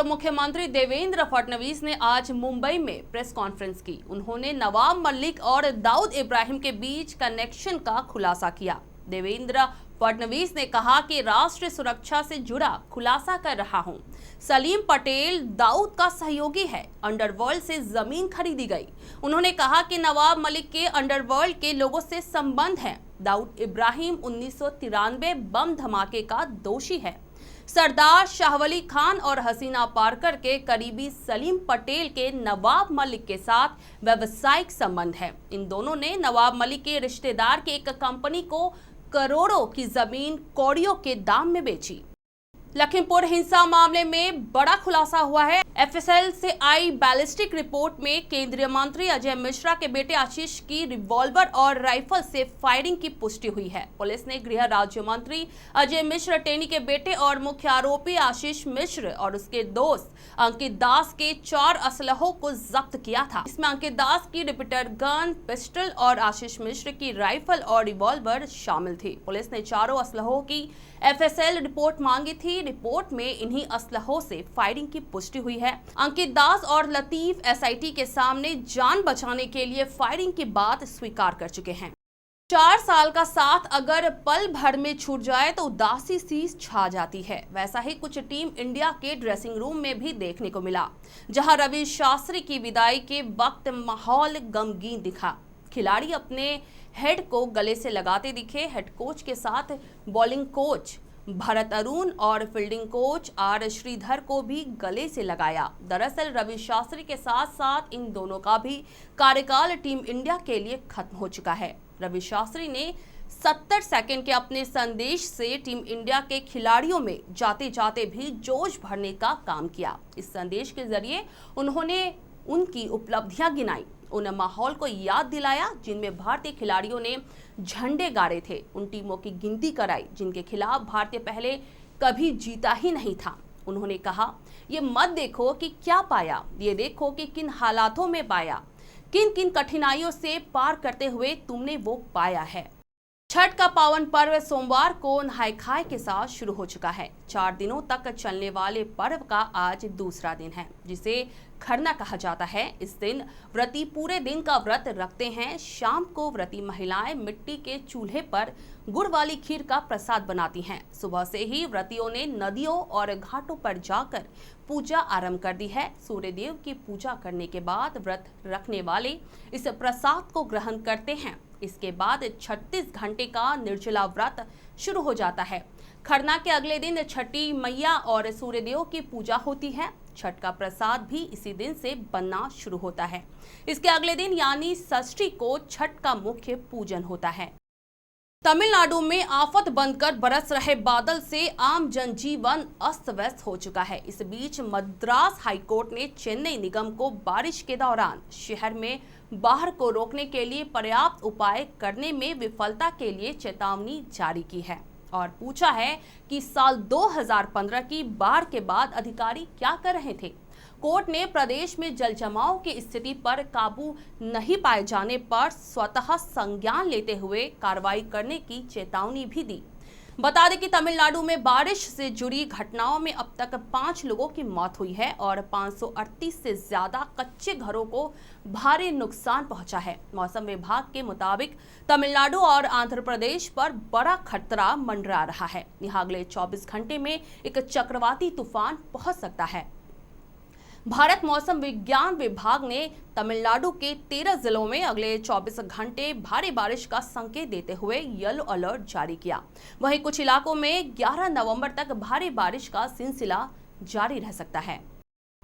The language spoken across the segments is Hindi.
मुख्यमंत्री देवेंद्र फडणवीस ने आज मुंबई में प्रेस कॉन्फ्रेंस की। उन्होंने नवाब मलिक और दाऊद इब्राहिम के बीच कनेक्शन का खुलासा किया। देवेंद्र फडणवीस ने कहा कि राष्ट्रीय सुरक्षा से जुड़ा खुलासा कर रहा हूं। सलीम पटेल दाऊद का सहयोगी है। अंडरवर्ल्ड से जमीन खरीदी गई। उन्होंने कहा कि नवाब मलिक के अंडरवर्ल्ड के लोगों से संबंध है। दाऊद इब्राहिम 1993 बम धमाके का दोषी है। सरदार शाहवली खान और हसीना पारकर के करीबी सलीम पटेल के नवाब मलिक के साथ व्यावसायिक संबंध है। इन दोनों ने नवाब मलिक के रिश्तेदार की एक कंपनी को करोड़ों की जमीन कौड़ियों के दाम में बेची। लखीमपुर हिंसा मामले में बड़ा खुलासा हुआ है। एफएसएल से आई बैलिस्टिक रिपोर्ट में केंद्रीय मंत्री अजय मिश्रा के बेटे आशीष की रिवॉल्वर और राइफल से फायरिंग की पुष्टि हुई है। पुलिस ने गृह राज्य मंत्री अजय मिश्र टेनी के बेटे और मुख्य आरोपी आशीष मिश्र और उसके दोस्त अंकित दास के 4 असलहों को जब्त किया था। इसमें अंकित दास की रिपीटर गन, पिस्टल और आशीष मिश्र की राइफल और रिवॉल्वर शामिल थी। पुलिस ने चारों असलहों की एफएसएल रिपोर्ट मांगी थी। रिपोर्ट में इन्हीं असलहों से फायरिंग की पुष्टि हुई है। अंकित दास और लतीफ एसआईटी के सामने जान बचाने के लिए फायरिंग की बात स्वीकार कर चुके हैं। 4 साल का साथ अगर पल भर में छूट जाए तो उदासी सी छा जाती है। वैसा ही कुछ टीम इंडिया के ड्रेसिंग रूम में भी देखने को मिला, जहां रवि शास्त्री की विदाई के वक्त माहौल गमगीन दिखा। खिलाड़ी अपने हेड को गले से लगाते दिखे। हेड कोच के साथ बॉलिंग कोच भरत अरुण और फील्डिंग कोच आर श्रीधर को भी गले से लगाया। दरअसल रवि शास्त्री के साथ साथ इन दोनों का भी कार्यकाल टीम इंडिया के लिए खत्म हो चुका है। रवि शास्त्री ने 70 सेकंड के अपने संदेश से टीम इंडिया के खिलाड़ियों में जाते जाते भी जोश भरने का काम किया। इस संदेश के जरिए उन्होंने उनकी उपलब्धियां गिनाई, उन माहौल को याद दिलाया जिनमें भारतीय खिलाड़ियों ने झंडे गाड़े थे, उन टीमों की गिनती कराई जिनके खिलाफ भारतीय पहले कभी जीता ही नहीं था। उन्होंने कहा, ये मत देखो कि क्या पाया, ये देखो कि किन हालातों में पाया, किन किन कठिनाइयों से पार करते हुए तुमने वो पाया है। छठ का पावन पर्व सोमवार को नहाय खाए के साथ शुरू हो चुका है। 4 दिनों तक चलने वाले पर्व का आज दूसरा दिन है, जिसे खरना कहा जाता है। इस दिन व्रती पूरे दिन का व्रत रखते हैं। शाम को व्रती महिलाएं मिट्टी के चूल्हे पर गुड़ वाली खीर का प्रसाद बनाती हैं। सुबह से ही व्रतियों ने नदियों और घाटों पर जाकर पूजा आरंभ कर दी है। सूर्य देव की पूजा करने के बाद व्रत रखने वाले इस प्रसाद को ग्रहण करते हैं। इसके बाद 36 घंटे का निर्जला व्रत शुरू हो जाता है। खरना के अगले दिन छठी मैया और सूर्यदेव की पूजा होती है। छठ का प्रसाद भी इसी दिन से बनना शुरू होता है। इसके अगले दिन यानी षष्ठी को छठ का मुख्य पूजन होता है। तमिलनाडु में आफत बनकर बरस रहे बादल से आम जनजीवन अस्त व्यस्त हो चुका है। इस बीच मद्रास हाईकोर्ट ने चेन्नई निगम को बारिश के दौरान शहर में बाढ़ को रोकने के लिए पर्याप्त उपाय करने में विफलता के लिए चेतावनी जारी की है और पूछा है कि साल 2015 की बाढ़ के बाद अधिकारी क्या कर रहे थे। कोर्ट ने प्रदेश में जल जमाव की स्थिति पर काबू नहीं पाए जाने पर स्वतः संज्ञान लेते हुए कार्रवाई करने की चेतावनी भी दी। बता दें कि तमिलनाडु में बारिश से जुड़ी घटनाओं में अब तक 5 लोगों की मौत हुई है और 538 से ज्यादा कच्चे घरों को भारी नुकसान पहुंचा है। मौसम विभाग के मुताबिक तमिलनाडु और आंध्र प्रदेश पर बड़ा खतरा मंडरा रहा है। यहाँ अगले 24 घंटे में एक चक्रवाती तूफान पहुंच सकता है। भारत मौसम विज्ञान विभाग ने तमिलनाडु के 13 जिलों में अगले 24 घंटे भारी बारिश का संकेत देते हुए येलो अलर्ट जारी किया। वहीं कुछ इलाकों में 11 नवंबर तक भारी बारिश का सिलसिला जारी रह सकता है।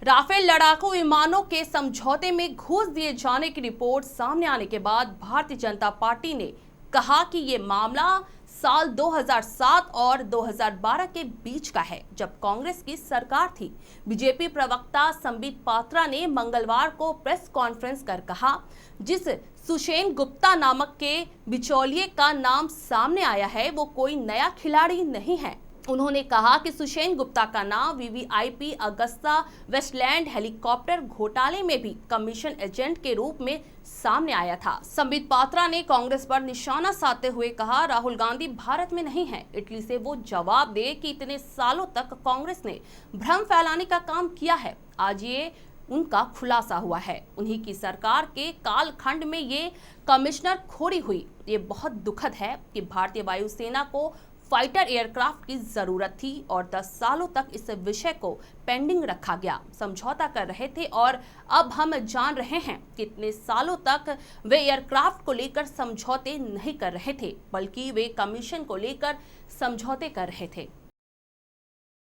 राफेल लड़ाकू विमानों के समझौते में घूस दिए जाने की रिपोर्ट सामने आने के बाद भारतीय जनता पार्टी ने कहा कि ये मामला साल 2007 और 2012 के बीच का है, जब कांग्रेस की सरकार थी। बीजेपी प्रवक्ता संबित पात्रा ने मंगलवार को प्रेस कॉन्फ्रेंस कर कहा, जिस सुषेन गुप्ता नामक के बिचौलिए का नाम सामने आया है वो कोई नया खिलाड़ी नहीं है। उन्होंने कहा कि सुषेण गुप्ता का नाम वीवीआईपी अगस्ता वेस्टलैंड हेलीकॉप्टर घोटाले में भी कमीशन एजेंट के रूप में सामने आया था। संबित पात्रा ने कांग्रेस पर निशाना साधते हुए कहा, राहुल गांधी भारत में नहीं है, इटली से वो जवाब दे कि इतने सालों तक कांग्रेस ने भ्रम फैलाने का काम किया है। आज ये उनका खुलासा हुआ है। उन्हीं की सरकार के कालखंड में ये कमिश्नर खोरी हुई। ये बहुत दुखद है कि भारतीय वायुसेना को फाइटर एयरक्राफ्ट की जरूरत थी और 10 सालों तक इस विषय को पेंडिंग रखा गया। समझौता कर रहे थे और अब हम जान रहे हैं कि इतने सालों तक वे एयरक्राफ्ट को लेकर समझौते नहीं कर रहे थे, बल्कि वे कमीशन को लेकर समझौते कर रहे थे।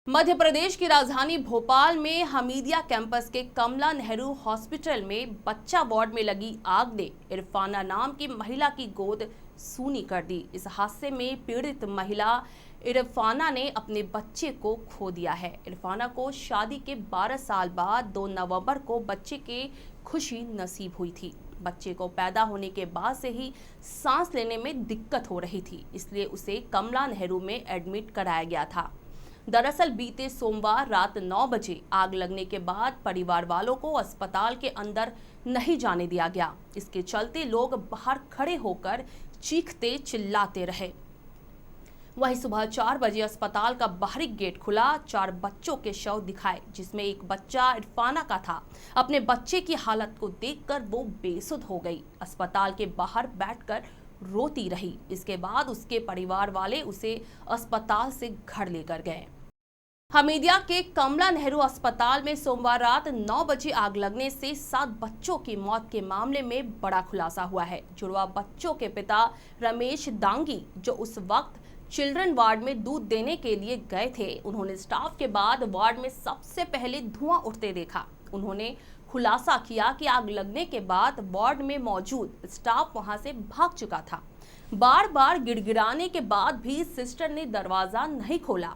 मध्य प्रदेश की राजधानी भोपाल में हमीदिया कैंपस के कमला नेहरू हॉस्पिटल में बच्चा वार्ड में लगी आग ने इरफाना नाम की महिला की गोद सूनी कर दी। इस हादसे में पीड़ित महिला इरफाना ने अपने बच्चे को खो दिया है। इरफाना को शादी के 12 साल बाद 2 नवंबर को बच्चे के खुशी नसीब हुई थी। बच्चे को पैदा होने के बाद से ही सांस लेने में दिक्कत हो रही थी, इसलिए उसे कमला नेहरू में एडमिट कराया गया था। दरअसल बीते सोमवार रात 9 बजे आग लगने के बाद परिवार वालों को अस्पताल के अंदर नहीं जाने दिया गया। इसके चलते लोग बाहर खड़े होकर चीखते चिल्लाते रहे। वहीं सुबह 4 बजे अस्पताल का बाहरी गेट खुला। 4 बच्चों के शव दिखाए, जिसमें एक बच्चा इरफाना का था। अपने बच्चे की हालत को देखकर वो बेसुध हो गई। अस्पताल के बाहर बैठकर रोती रही। इसके बाद उसके परिवार वाले उसे अस्पताल से घर लेकर गए। हमीदिया के कमला नेहरू अस्पताल में सोमवार रात 9 बजे आग लगने से 7 बच्चों की मौत के मामले में बड़ा खुलासा हुआ है। जुड़वा बच्चों के पिता रमेश दांगी, जो उस वक्त चिल्ड्रन वार्ड में दूध देने के लिए गए थे, उन्होंने स्टाफ के बाद वार्ड में सबसे पहले धुआं उठते देखा। उन्होंने खुलासा किया कि आग लगने के बाद वार्ड में मौजूद स्टाफ वहां से भाग चुका था। बार बार गिड़गिड़ाने के बाद भी सिस्टर ने दरवाजा नहीं खोला।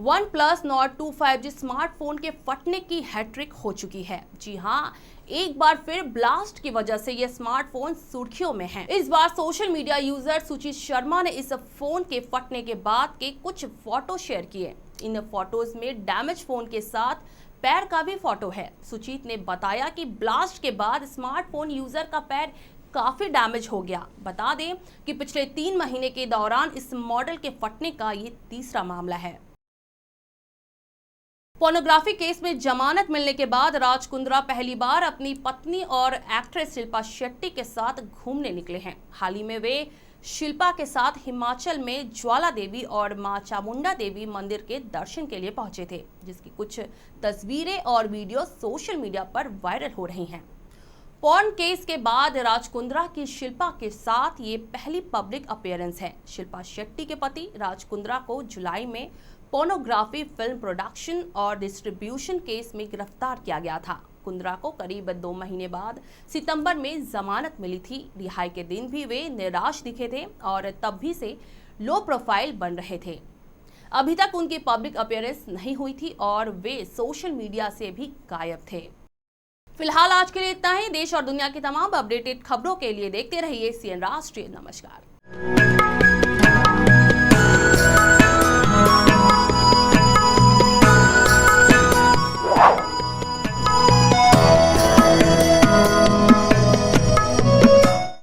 OnePlus Nord 2 5G स्मार्टफोन के फटने की हैट्रिक हो चुकी है। जी हाँ, एक बार फिर ब्लास्ट की वजह से यह स्मार्टफोन सुर्खियों में है। इस बार सोशल मीडिया यूजर सुचित शर्मा ने इस फोन के फटने के बाद के कुछ फोटो शेयर किए। इन फोटोज में डैमेज फोन के साथ पैर का भी फोटो है। सुचित ने बताया कि ब्लास्ट के बाद स्मार्टफोन यूजर का पैर काफी डैमेज हो गया। बता दें कि पिछले 3 महीने के दौरान इस मॉडल के फटने का ये तीसरा मामला है। पोर्नोग्राफी केस में जमानत मिलने के बाद राज कुंद्रा पहली बार अपनी पत्नी और एक्ट्रेस शिल्पा शेट्टी के साथ घूमने निकले हैं। हाल ही में वे शिल्पा के साथ हिमाचल में ज्वाला देवी और मां चामुंडा देवी मंदिर के दर्शन के लिए पहुंचे थे, जिसकी कुछ तस्वीरें और वीडियो सोशल मीडिया पर वायरल हो रही हैं। पॉर्न केस के बाद राज कुंद्रा की शिल्पा के साथ ये पहली पब्लिक अपीयरेंस है। शिल्पा शेट्टी के पति राज कुंद्रा को जुलाई में पोर्नोग्राफी फिल्म प्रोडक्शन और डिस्ट्रीब्यूशन केस में गिरफ्तार किया गया था। कुंद्रा को करीब 2 महीने बाद सितंबर में जमानत मिली थी। रिहाई के दिन भी वे निराश दिखे थे और तब भी से लो प्रोफाइल बन रहे थे। अभी तक उनकी पब्लिक अपीयरेंस नहीं हुई थी और वे सोशल मीडिया से भी गायब थे। फिलहाल आज के लिए इतना ही। देश और दुनिया की तमाम अपडेटेड खबरों के लिए देखते रहिए CN राष्ट्रीय। नमस्कार।